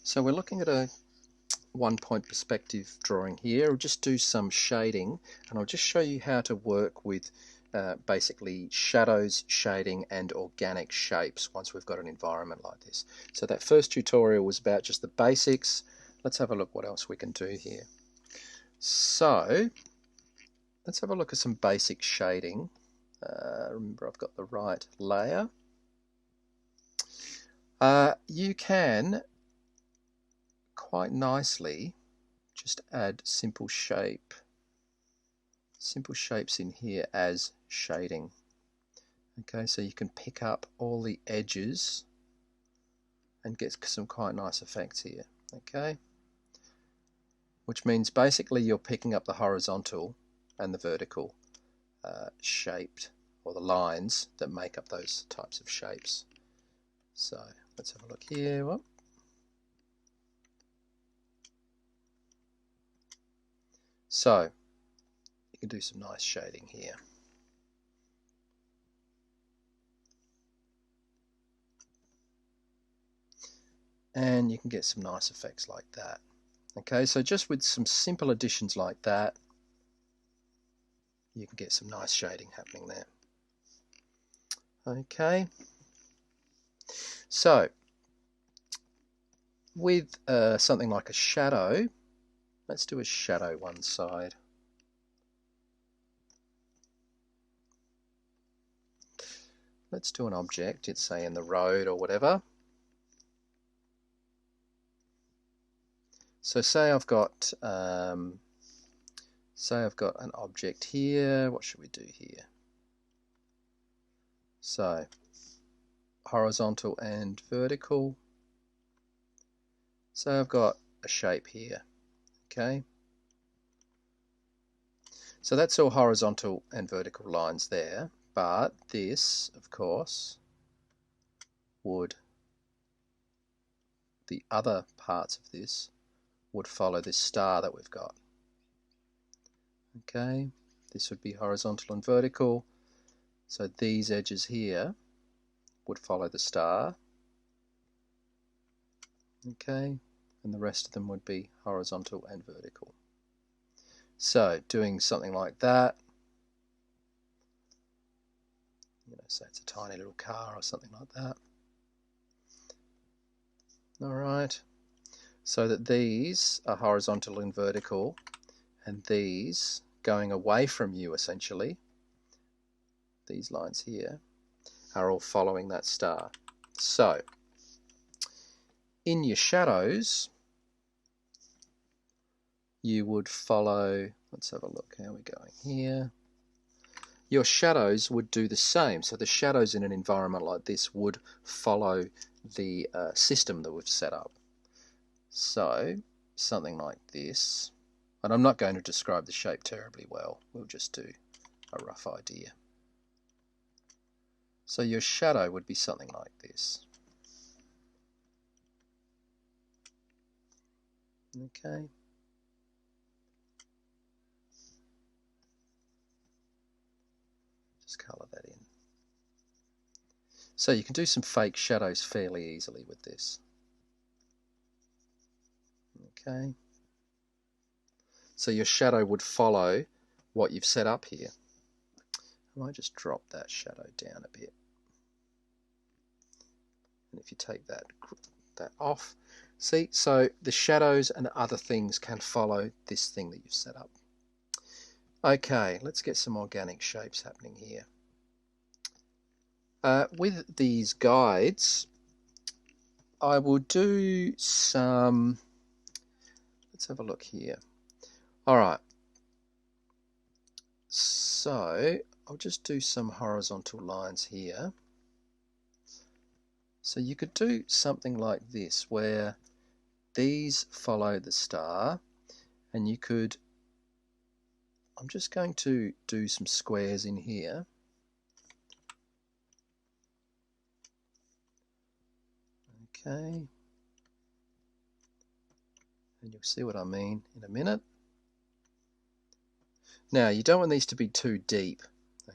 So we're looking at a one-point perspective drawing here. I'll just do some shading and I'll just show you how to work with basically shadows, shading and organic shapes once we've got an environment like this. So that first tutorial was about just the basics. Let's have a look what else we can do here. So let's have a look at some basic shading. Remember, I've got the right layer. You can quite nicely just add simple shapes in here as shading. Okay, so you can pick up all the edges and get some quite nice effects here. Okay, which means basically you're picking up the horizontal and the vertical shaped, or the lines that make up those types of shapes. So let's have a look here. Whoop. So you can do some nice shading here. And you can get some nice effects like that. Okay, so just with some simple additions like that, you can get some nice shading happening there. Okay, so with something like a shadow, let's do a shadow one side. Let's do an object, it's say in the road or whatever. So say I've got an object here. What should we do here? So horizontal and vertical. So I've got a shape here. Okay. So that's all horizontal and vertical lines there, but this, of course, the other parts of this would follow this star that we've got. Okay, this would be horizontal and vertical. So these edges here would follow the star. Okay, and the rest of them would be horizontal and vertical. So doing something like that, say it's a tiny little car or something like that. Alright, so that these are horizontal and vertical, and these going away from you essentially, these lines here, are all following that star. So in your shadows, you would follow, let's have a look, how are we going here? Your shadows would do the same. So the shadows in an environment like this would follow the system that we've set up. So something like this, and I'm not going to describe the shape terribly well, we'll just do a rough idea. So your shadow would be something like this. Okay. Just colour that in. So you can do some fake shadows fairly easily with this. Okay. So your shadow would follow what you've set up here. I might just drop that shadow down a bit. And if you take that off, see, so the shadows and other things can follow this thing that you've set up. Okay, let's get some organic shapes happening here. With these guides, I will do some, let's have a look here. Alright, so I'll just do some horizontal lines here. So you could do something like this, where these follow the star, and you could, I'm just going to do some squares in here. Okay, and you'll see what I mean in a minute. Now you don't want these to be too deep,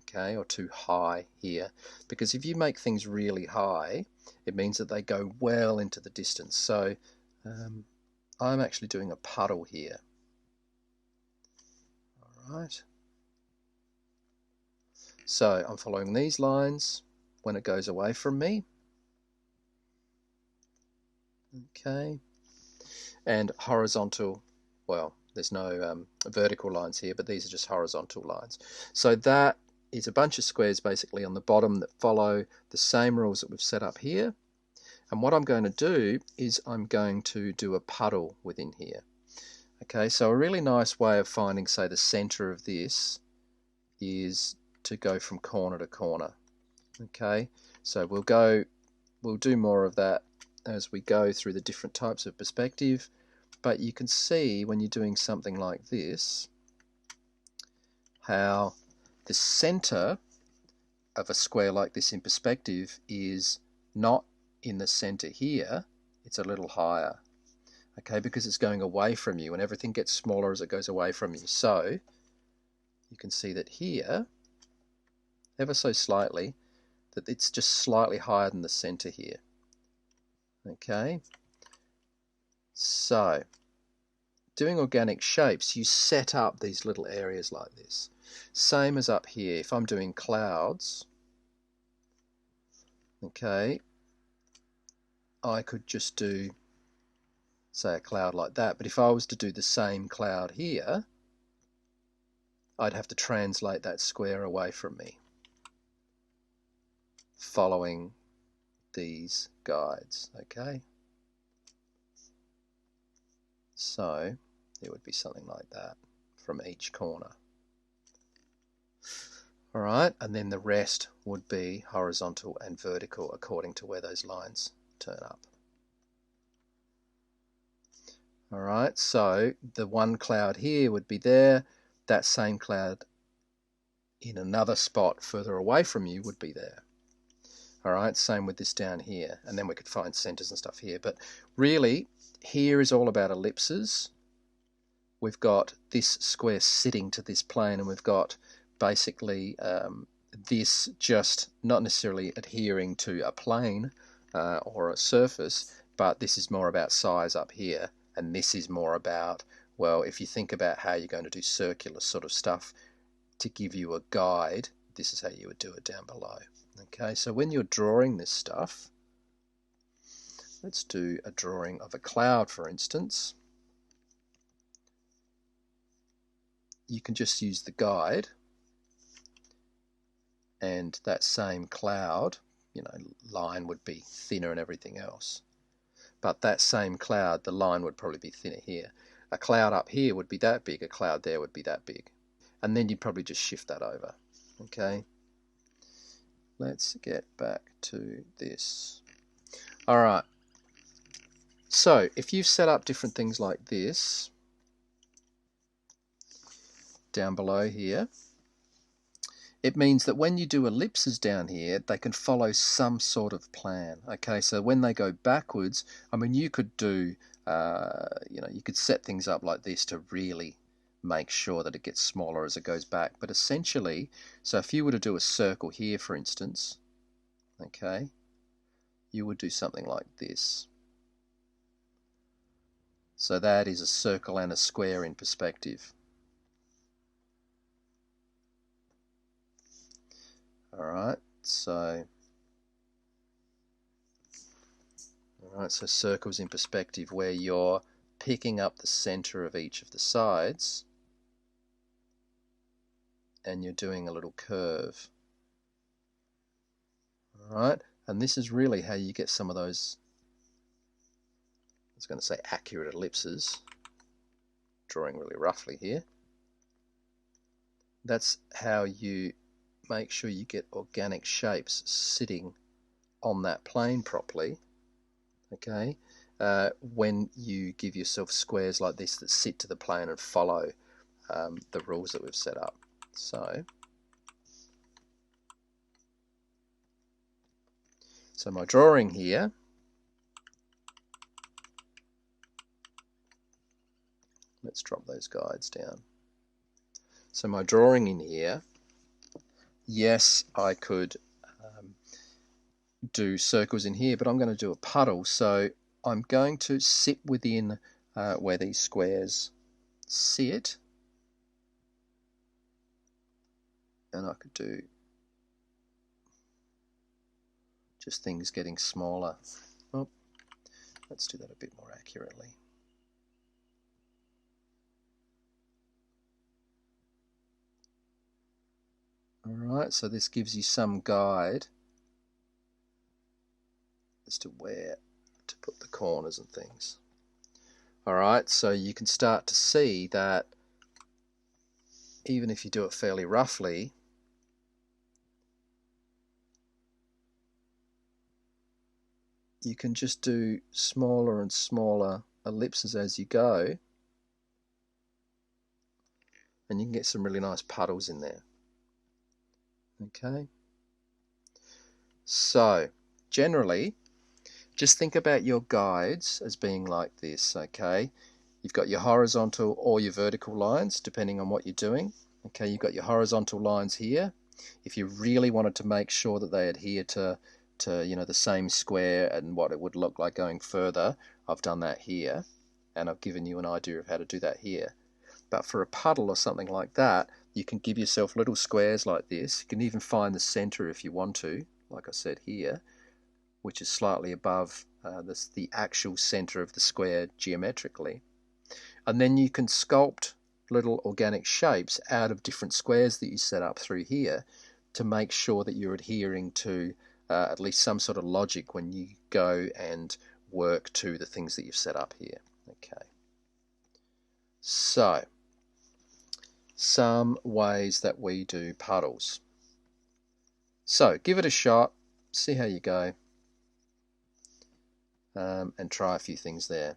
okay, or too high here, because if you make things really high, it means that they go well into the distance. So I'm actually doing a puddle here. All right. So I'm following these lines when it goes away from me. Okay. And horizontal, well, there's no vertical lines here, but these are just horizontal lines. So that is a bunch of squares basically on the bottom that follow the same rules that we've set up here. And what I'm going to do is I'm going to do a puddle within here. Okay, so a really nice way of finding, say, the center of this is to go from corner to corner. Okay, so we'll do more of that as we go through the different types of perspective. But you can see when you're doing something like this, how the center of a square like this in perspective is not in the center here, it's a little higher. Okay, because it's going away from you and everything gets smaller as it goes away from you. So you can see that here, ever so slightly, that it's just slightly higher than the center here. Okay, so doing organic shapes, you set up these little areas like this. Same as up here, if I'm doing clouds, okay, I could just do, say, a cloud like that. But if I was to do the same cloud here, I'd have to translate that square away from me, following these guides, okay? So it would be something like that from each corner. All right, and then the rest would be horizontal and vertical according to where those lines turn up. All right, so the one cloud here would be there, that same cloud in another spot further away from you would be there. All right, same with this down here, and then we could find centers and stuff here. But really, here is all about ellipses. We've got this square sitting to this plane, and we've got basically this just not necessarily adhering to a plane or a surface, but this is more about size up here, and this is more about, well, if you think about how you're going to do circular sort of stuff to give you a guide, this is how you would do it down below. Okay, so when you're drawing this stuff, let's do a drawing of a cloud, for instance. You can just use the guide, and that same cloud, you know, line would be thinner and everything else. But that same cloud, the line would probably be thinner here. A cloud up here would be that big, a cloud there would be that big. And then you'd probably just shift that over. Okay, let's get back to this. All right, so if you've set up different things like this down below here, it means that when you do ellipses down here, they can follow some sort of plan. Okay, so when they go backwards, I mean, you could do, you know, you could set things up like this to really make sure that it gets smaller as it goes back. But essentially, so if you were to do a circle here, for instance, okay, you would do something like this. So that is a circle and a square in perspective. Alright, so circles in perspective where you're picking up the center of each of the sides and you're doing a little curve. Alright, and this is really how you get some of those, I was going to say accurate ellipses, drawing really roughly here. That's how you make sure you get organic shapes sitting on that plane properly, okay, when you give yourself squares like this that sit to the plane and follow the rules that we've set up. So my drawing here, let's drop those guides down. So my drawing in here, yes, I could do circles in here, but I'm going to do a puddle, so I'm going to sit within where these squares sit, and I could do just things getting smaller. Oh, let's do that a bit more accurately. Alright, so this gives you some guide as to where to put the corners and things. Alright, so you can start to see that even if you do it fairly roughly, you can just do smaller and smaller ellipses as you go, and you can get some really nice puddles in there. Okay, so generally just think about your guides as being like this. Okay, you've got your horizontal or your vertical lines depending on what you're doing. Okay, you've got your horizontal lines here. If you really wanted to make sure that they adhere to the same square and what it would look like going further, I've done that here, and I've given you an idea of how to do that here. But for a puddle or something like that, you can give yourself little squares like this. You can even find the center if you want to, like I said here, which is slightly above the actual center of the square geometrically. And then you can sculpt little organic shapes out of different squares that you set up through here to make sure that you're adhering to at least some sort of logic when you go and work to the things that you've set up here. Okay. So, some ways that we do puddles. So, give it a shot, see how you go, and try a few things there.